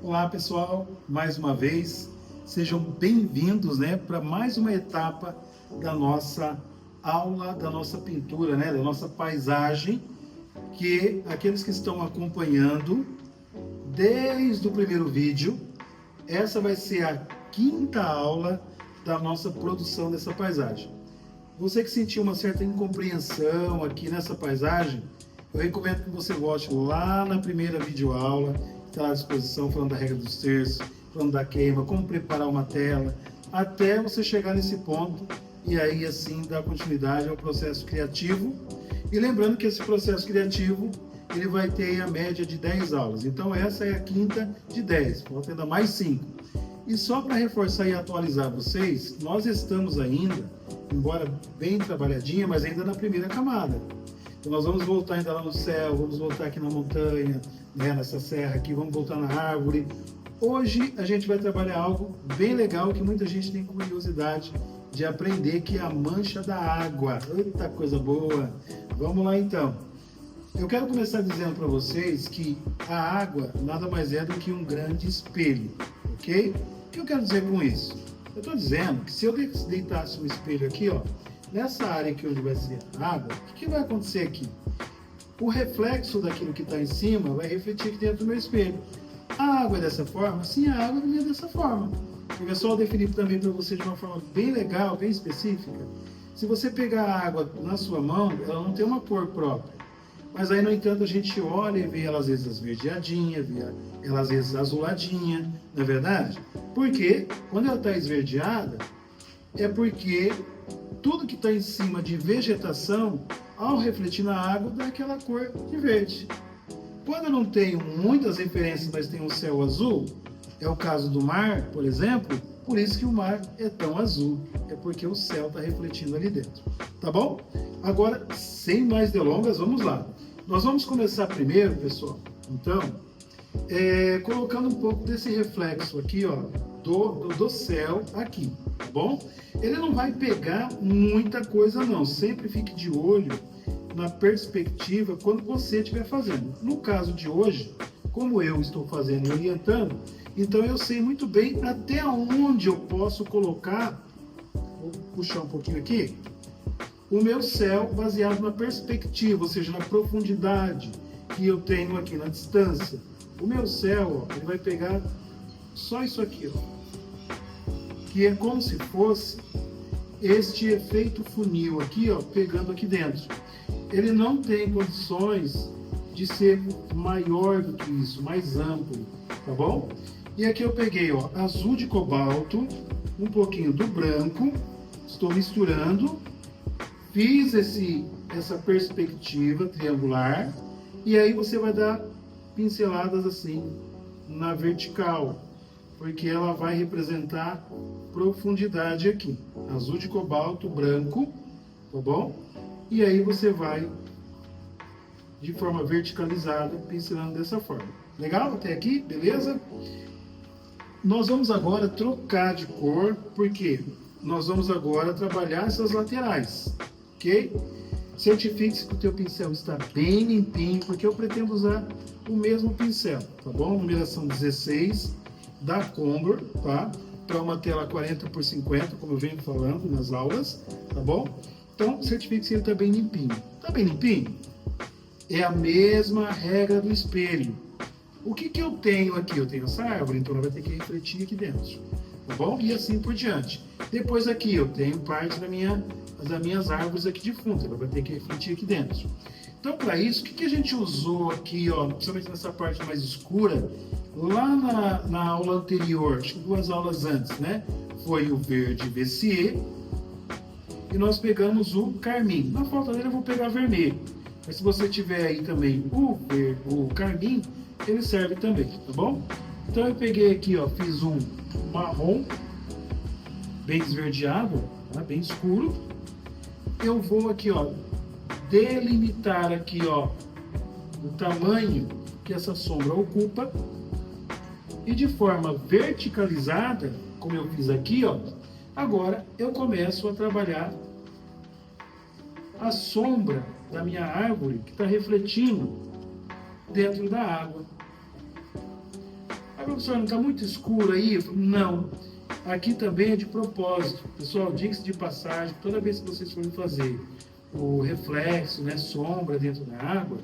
Olá pessoal, mais uma vez, sejam bem-vindos, para mais uma etapa da nossa aula, da nossa pintura, da nossa paisagem, que aqueles que estão acompanhando desde o primeiro vídeo, essa vai ser a quinta aula da nossa produção dessa paisagem. Você que sentiu uma certa incompreensão aqui nessa paisagem, eu recomendo que você volte lá na primeira videoaula, está à disposição, falando da regra dos terços, falando da queima, como preparar uma tela, até você chegar nesse ponto e aí assim dar continuidade ao processo criativo. E lembrando que esse processo criativo ele vai ter a média de 10 aulas, então essa é a quinta de 10, falta ainda mais 5. E só para reforçar e atualizar vocês, nós estamos ainda, embora bem trabalhadinha, mas ainda na primeira camada. Então nós vamos voltar ainda lá no céu, vamos voltar aqui na montanha, nessa serra aqui, vamos voltar na árvore. Hoje a gente vai trabalhar algo bem legal que muita gente tem curiosidade de aprender, que é a mancha da água. Eita, coisa boa! Vamos lá então. Eu quero começar dizendo para vocês que a água nada mais é do que um grande espelho, ok? O que eu quero dizer com isso? Eu estou dizendo que se eu deitasse um espelho aqui, nessa área aqui onde vai ser a água, o que vai acontecer aqui? O reflexo daquilo que está em cima vai refletir aqui dentro do meu espelho. A água é dessa forma? Sim, a água não é dessa forma. Eu só definir também para você de uma forma bem legal, bem específica. Se você pegar a água na sua mão, ela não tem uma cor própria. Mas aí, no entanto, a gente olha e vê ela às vezes esverdeadinha, vê ela às vezes azuladinha, não é verdade? Porque quando ela está esverdeada, é porque tudo que está em cima de vegetação, ao refletir na água, dá aquela cor de verde. Quando eu não tenho muitas referências, mas tenho um céu azul, é o caso do mar, por exemplo, por isso que o mar é tão azul, é porque o céu está refletindo ali dentro, tá bom? Agora, sem mais delongas, vamos lá. Nós vamos começar primeiro, pessoal, então, colocando um pouco desse reflexo aqui, do céu aqui, tá bom? Ele não vai pegar muita coisa não, sempre fique de olho na perspectiva quando você estiver fazendo. No caso de hoje, como eu estou fazendo e orientando, então eu sei muito bem até onde eu posso colocar, vou puxar um pouquinho aqui, o meu céu baseado na perspectiva, ou seja, na profundidade que eu tenho aqui, na distância. O meu céu, ele vai pegar só isso aqui, que é como se fosse este efeito funil aqui, pegando aqui dentro. Ele não tem condições de ser maior do que isso, mais amplo, tá bom? E aqui eu peguei, azul de cobalto, um pouquinho do branco, estou misturando, fiz essa perspectiva triangular, e aí você vai dar pinceladas assim na vertical, porque ela vai representar profundidade aqui. Azul de cobalto, branco, tá bom? E aí você vai, de forma verticalizada, pincelando dessa forma. Legal? Até aqui? Beleza? Nós vamos agora trocar de cor, porque nós vamos agora trabalhar essas laterais, ok? Certifique-se que o teu pincel está bem limpinho, porque eu pretendo usar o mesmo pincel, tá bom? Numeração 16 da Condor, tá? Para uma tela 40x50, como eu venho falando nas aulas, tá bom? Então, certifique-se que ele está bem limpinho. Está bem limpinho? É a mesma regra do espelho. O que eu tenho aqui? Eu tenho essa árvore, então ela vai ter que refletir aqui dentro, tá bom? E assim por diante. Depois aqui eu tenho parte das minhas árvores aqui de fundo, ela vai ter que refletir aqui dentro. Então, para isso, o que a gente usou aqui, principalmente nessa parte mais escura, lá na aula anterior, acho que 2 aulas antes, foi o verde Messier, e nós pegamos o carmim. Na falta dele eu vou pegar vermelho, mas se você tiver aí também o carmim, ele serve também, tá bom? Então eu peguei aqui, fiz um marrom, bem esverdeado, tá? Bem escuro. Eu vou aqui, delimitar aqui, o tamanho que essa sombra ocupa, e de forma verticalizada, como eu fiz aqui, agora eu começo a trabalhar a sombra da minha árvore que está refletindo dentro da água. professor, não está muito escuro aí? Não. Aqui também é de propósito. Pessoal, diga-se de passagem, toda vez que vocês forem fazer o reflexo, né, sombra dentro da água,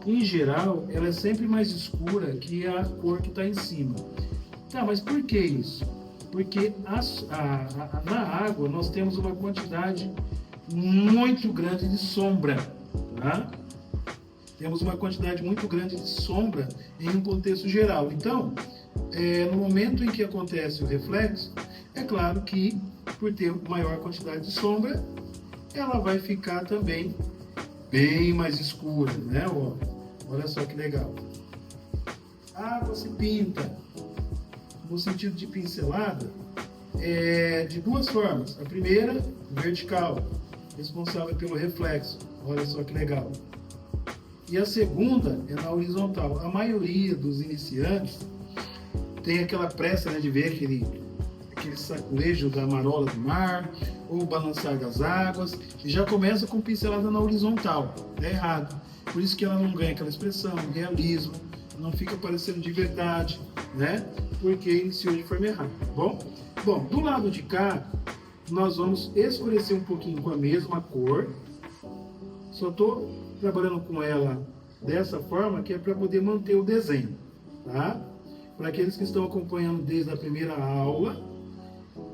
em geral, ela é sempre mais escura que a cor que está em cima. Tá, mas por que isso? Porque na água nós temos uma quantidade muito grande de sombra, tá? Temos uma quantidade muito grande de sombra em um contexto geral. Então, no momento em que acontece o reflexo, é claro que, por ter maior quantidade de sombra, ela vai ficar também bem mais escura, né? Olha só que legal. A água se pinta, no sentido de pincelada, de duas formas. A primeira, vertical, responsável pelo reflexo. Olha só que legal. E a segunda é na horizontal. A maioria dos iniciantes tem aquela pressa, né, de ver aquele saculejo da marola do mar ou balançar das águas e já começa com pincelada na horizontal. É errado. Por isso que ela não ganha aquela expressão, realismo, não fica parecendo de verdade, né? Porque iniciou de forma errada, tá bom? Bom, do lado de cá, nós vamos escurecer um pouquinho com a mesma cor. Só estou trabalhando com ela dessa forma, que é para poder manter o desenho, tá? Para aqueles que estão acompanhando desde a primeira aula,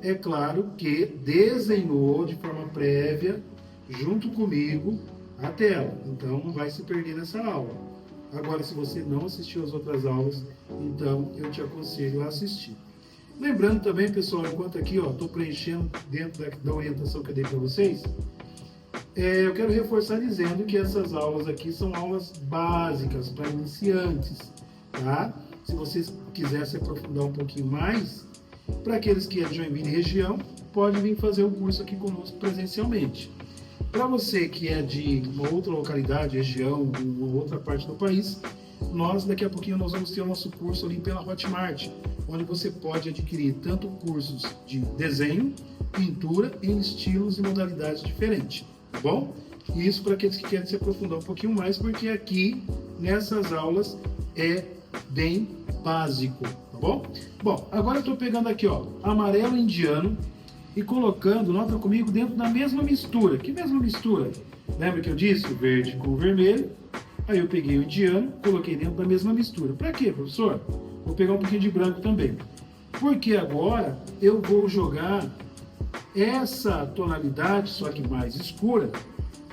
é claro que desenhou de forma prévia, junto comigo, a tela. Então, não vai se perder nessa aula. Agora, se você não assistiu às outras aulas, então eu te aconselho a assistir. Lembrando também, pessoal, enquanto aqui estou preenchendo dentro da orientação que eu dei para vocês, eu quero reforçar dizendo que essas aulas aqui são aulas básicas para iniciantes, tá? Se vocês quiserem se aprofundar um pouquinho mais, para aqueles que é de Joinville e região, pode vir fazer o curso aqui conosco presencialmente. Para você que é de uma outra localidade, região, uma outra parte do país, daqui a pouquinho nós vamos ter o nosso curso ali pela Hotmart, onde você pode adquirir tanto cursos de desenho, pintura em estilos e modalidades diferentes, tá bom? E isso para aqueles que querem se aprofundar um pouquinho mais, porque aqui nessas aulas é bem básico, tá bom? Bom, agora eu estou pegando aqui, amarelo indiano e colocando, nota comigo, dentro da mesma mistura. Que mesma mistura? Lembra que eu disse o verde com o vermelho? Aí eu peguei o indiano, coloquei dentro da mesma mistura. Para quê, professor? Vou pegar um pouquinho de branco também. Porque agora eu vou jogar essa tonalidade, só que mais escura,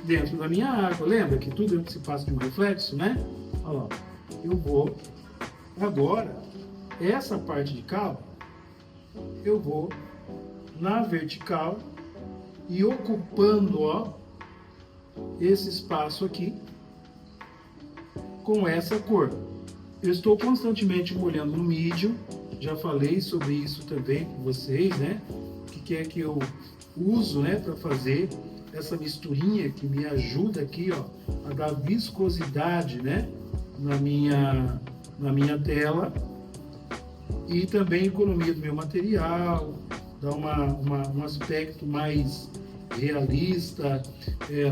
dentro da minha água. Lembra que tudo se passa de um reflexo, né? Olha lá. Eu vou agora, essa parte de cá, eu vou na vertical e ocupando esse espaço aqui com essa cor. Eu estou constantemente molhando no medium, já falei sobre isso também com vocês, né? O que é que eu uso, né, para fazer essa misturinha que me ajuda aqui, a dar viscosidade, né, na minha tela, e também economia do meu material, dá um aspecto mais realista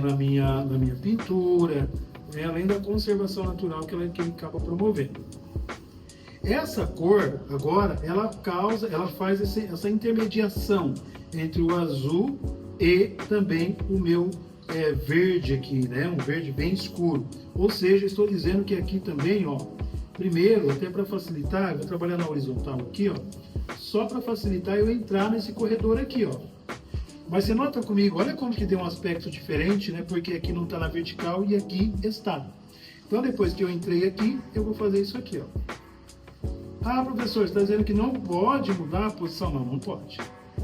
na minha pintura, além da conservação natural que ele acaba promovendo. Essa cor, agora, ela faz essa intermediação entre o azul e também o meu verde aqui, né? Um verde bem escuro. Ou seja, estou dizendo que aqui também, primeiro, até para facilitar, eu vou trabalhar na horizontal aqui, só para facilitar eu entrar nesse corredor aqui, Mas você nota comigo, olha como que deu um aspecto diferente, né? Porque aqui não está na vertical e aqui está. Então, depois que eu entrei aqui, eu vou fazer isso aqui, Ah, professor, você está dizendo que não pode mudar a posição? Não, não pode.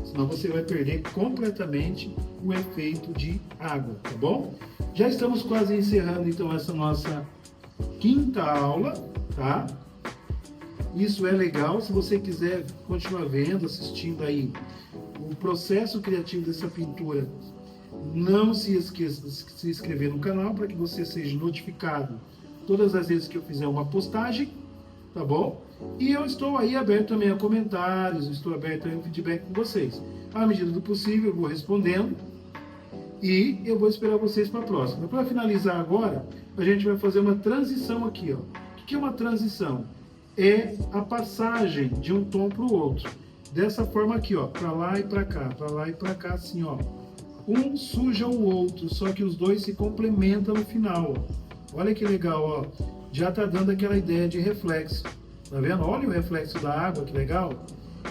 Senão você vai perder completamente o efeito de água, tá bom? Já estamos quase encerrando, então, essa nossa quinta aula, tá? Isso é legal, se você quiser continuar vendo, assistindo aí o processo criativo dessa pintura, não se esqueça de se inscrever no canal para que você seja notificado todas as vezes que eu fizer uma postagem, tá bom? E eu estou aí aberto também a comentários, estou aberto a um feedback com vocês. À medida do possível, eu vou respondendo e eu vou esperar vocês para a próxima. Para finalizar agora, a gente vai fazer uma transição aqui, O que é uma transição? é a passagem de um tom para o outro. Dessa forma aqui, ó, para lá e para cá, assim, ó. Um suja o outro, só que os dois se complementam no final, ó. Olha que legal, ó. Já tá dando aquela ideia de reflexo. Tá vendo? Olha o reflexo da água, que legal.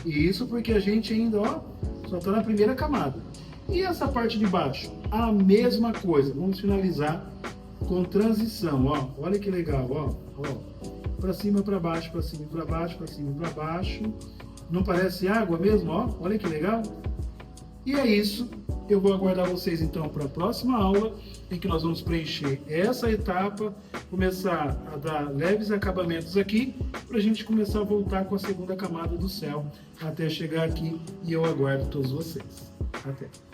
E isso porque a gente ainda, ó, só tá na primeira camada. E essa parte de baixo? A mesma coisa. Vamos finalizar com transição, ó. Olha que legal, ó. Para cima, para baixo, para cima, para baixo, para cima, para baixo. Não parece água mesmo, ó? Olha que legal. E é isso. Eu vou aguardar vocês então para a próxima aula, em que nós vamos preencher essa etapa, começar a dar leves acabamentos aqui, para a gente começar a voltar com a segunda camada do céu, até chegar aqui, e eu aguardo todos vocês. Até!